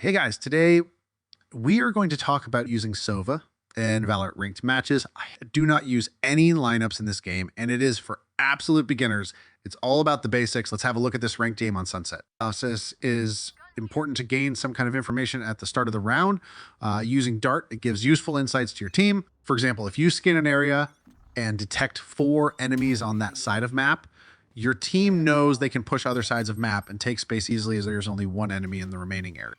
Hey guys, today we are going to talk about using Sova in Valorant ranked matches. I do not use any lineups in this game, and it is for absolute beginners. It's all about the basics. Let's have a look at this ranked game on Sunset. Process is important to gain some kind of information at the start of the round. Using Dart, it gives useful insights to your team. For example, if you scan an area and detect 4 enemies on that side of map, your team knows they can push other sides of map and take space easily as there's only 1 enemy in the remaining area.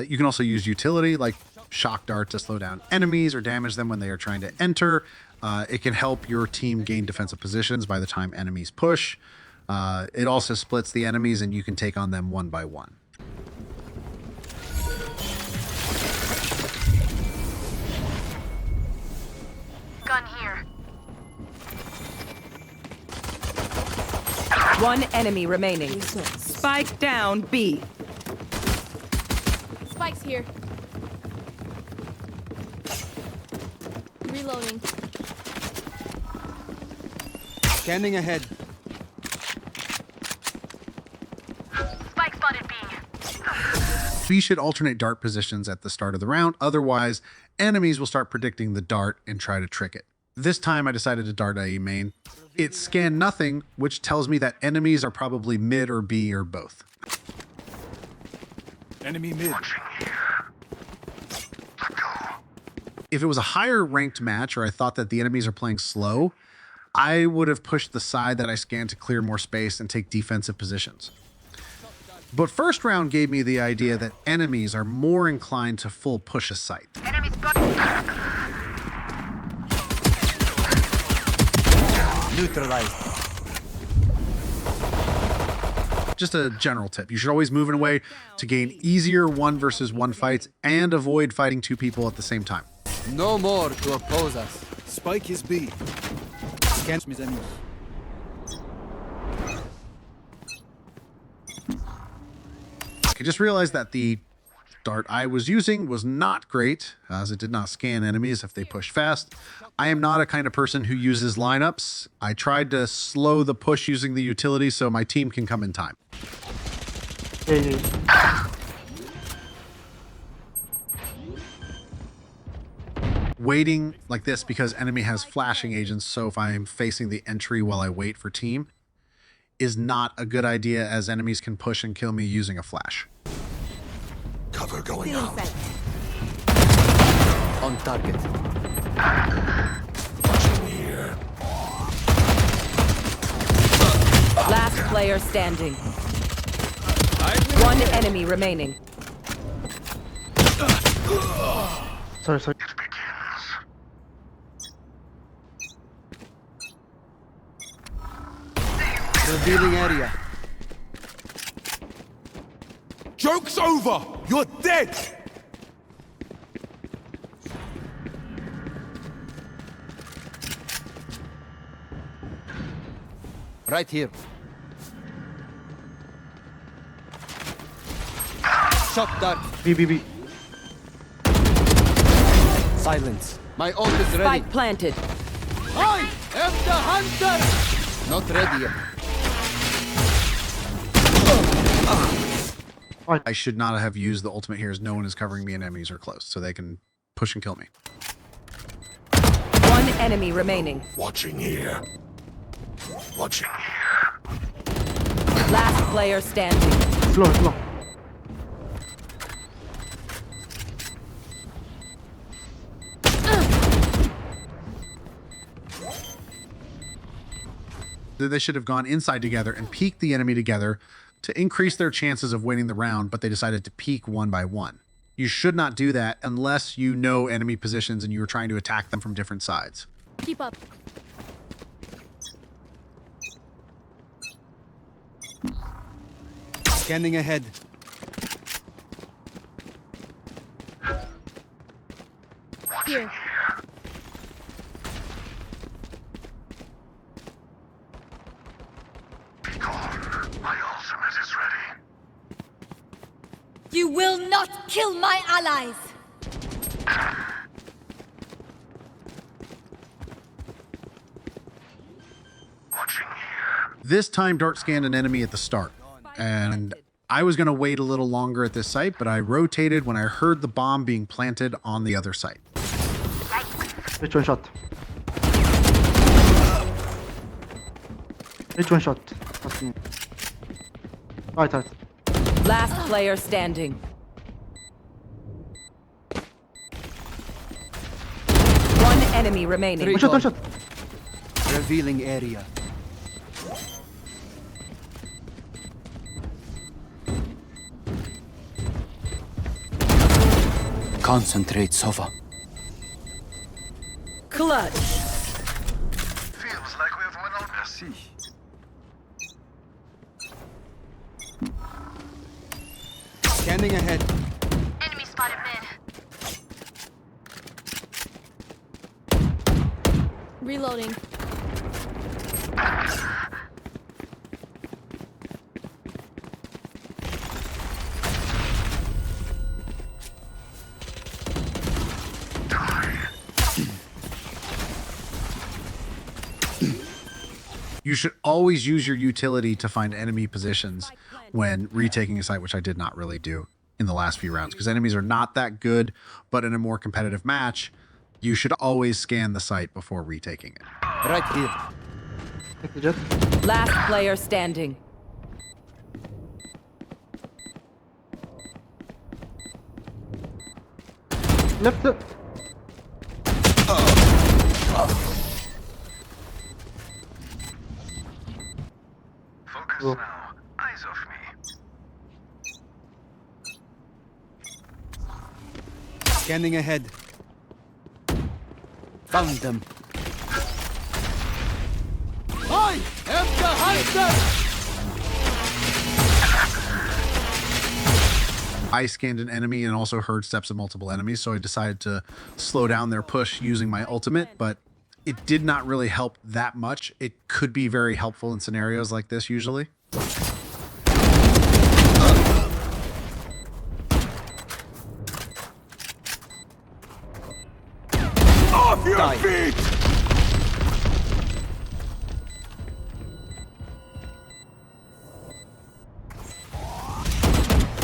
You can also use utility like shock dart to slow down enemies or damage them when they are trying to enter. It can help your team gain defensive positions by the time enemies push. It also splits the enemies and you can take on them one by one. Gun here. One enemy remaining. Spike down B. Spike's here. Reloading. Scanning ahead. Spike spotted B. We should alternate dart positions at the start of the round. Otherwise, enemies will start predicting the dart and try to trick it. This time I decided to dart A main. It scanned nothing, which tells me that enemies are probably mid or B or both. Enemy mid. If it was a higher ranked match or I thought that the enemies are playing slow, I would have pushed the side that I scanned to clear more space and take defensive positions. But first round gave me the idea that enemies are more inclined to full push a site. Enemy spotted. Neutralized. Just a general tip. You should always move in a way to gain easier 1 versus 1 fights and avoid fighting 2 people at the same time. No more to oppose us. Spike is B. Scan mes amis. I just realized that the dart I was using was not great, as it did not scan enemies if they push fast. I am not a kind of person who uses lineups. I tried to slow the push using the utility so my team can come in time. Waiting like this because enemy has flashing agents, so if I am facing the entry while I wait for team, is not a good idea as enemies can push and kill me using a flash. Cover going out. On target. Watching here. Last player standing. One enemy remaining. Sorry. Revealing area. Joke's over! You're dead! Right here. Shock dart. B. Silence. My ult is ready. Spike planted. I am the hunter! Not ready yet. I should not have used the ultimate here as no one is covering me and enemies are close, so they can push and kill me. One enemy remaining. Watching here. Watching here. Last player standing. Slow. They should have gone inside together and peeked the enemy together to increase their chances of winning the round, but they decided to peek one by one. You should not do that unless you know enemy positions and you are trying to attack them from different sides. Keep up. Scanning ahead. Here. My ultimate is ready. You will not kill my allies. Watching here. This time Dart scanned an enemy at the start, and I was going to wait a little longer at this site, but I rotated when I heard the bomb being planted on the other site. Rich one shot. Rich one shot. Right. Last player standing. One enemy remaining. One shot. Revealing area. Concentrate, Sova. Clutch. Feels like we have won all. Merci. Scanning ahead. Enemy spotted mid. Reloading. You should always use your utility to find enemy positions when retaking a site, which I did not really do in the last few rounds, because enemies are not that good, but in a more competitive match, you should always scan the site before retaking it. Right here. Take the jet. Last player standing. Left. Focus Go. now. Eyes off me. Scanning ahead. Found them. I am the hunter! I scanned an enemy and also heard steps of multiple enemies, so I decided to slow down their push using my ultimate, but it did not really help that much. It could be very helpful in scenarios like this usually. Off your Die. feet!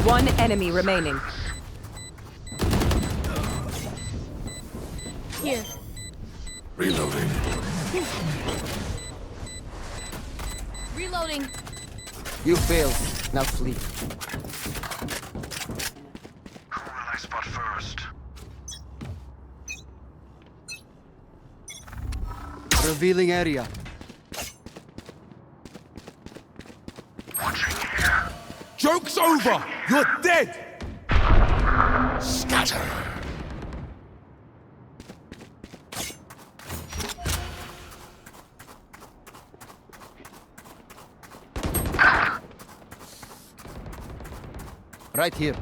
One enemy remaining. Here. Reloading. Reloading. You failed. Now flee. Who will I spot first? Revealing area. Watching here. Joke's over! You're dead! Scatter! Right here.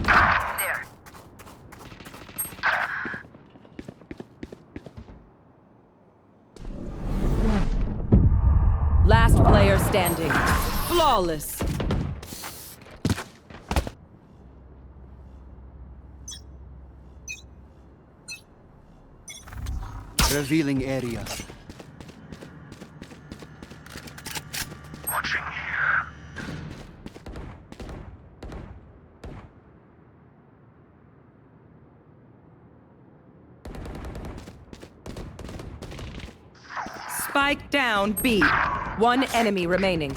There. Last player standing. Flawless. Revealing area. Watching here. Spike down B. One enemy remaining.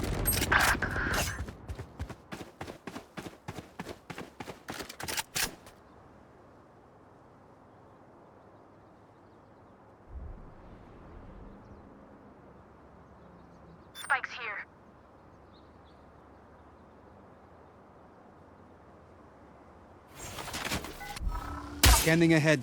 Spike's here. Scanning ahead.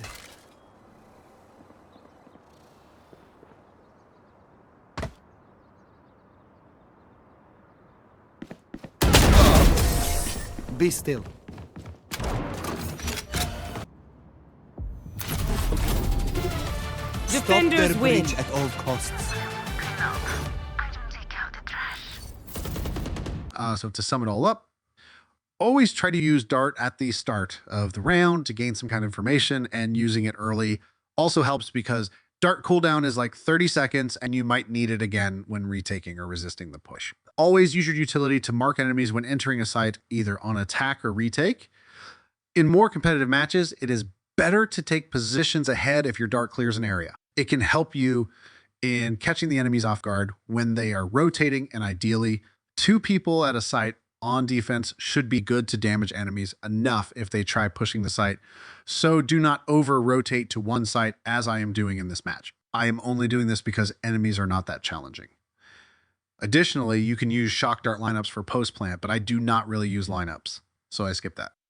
Be still. Stop Defenders their win. breach at all costs. I don't take out the trash. So to sum it all up, always try to use dart at the start of the round to gain some kind of information, and using it early also helps because Dart cooldown is like 30 seconds, and you might need it again when retaking or resisting the push. Always use your utility to mark enemies when entering a site, either on attack or retake. In more competitive matches, it is better to take positions ahead if your dart clears an area. It can help you in catching the enemies off guard when they are rotating, and ideally, 2 people at a site on defense should be good to damage enemies enough if they try pushing the site. So do not over-rotate to one site as I am doing in this match. I am only doing this because enemies are not that challenging. Additionally, you can use shock dart lineups for post plant, but I do not really use lineups, so I skip that.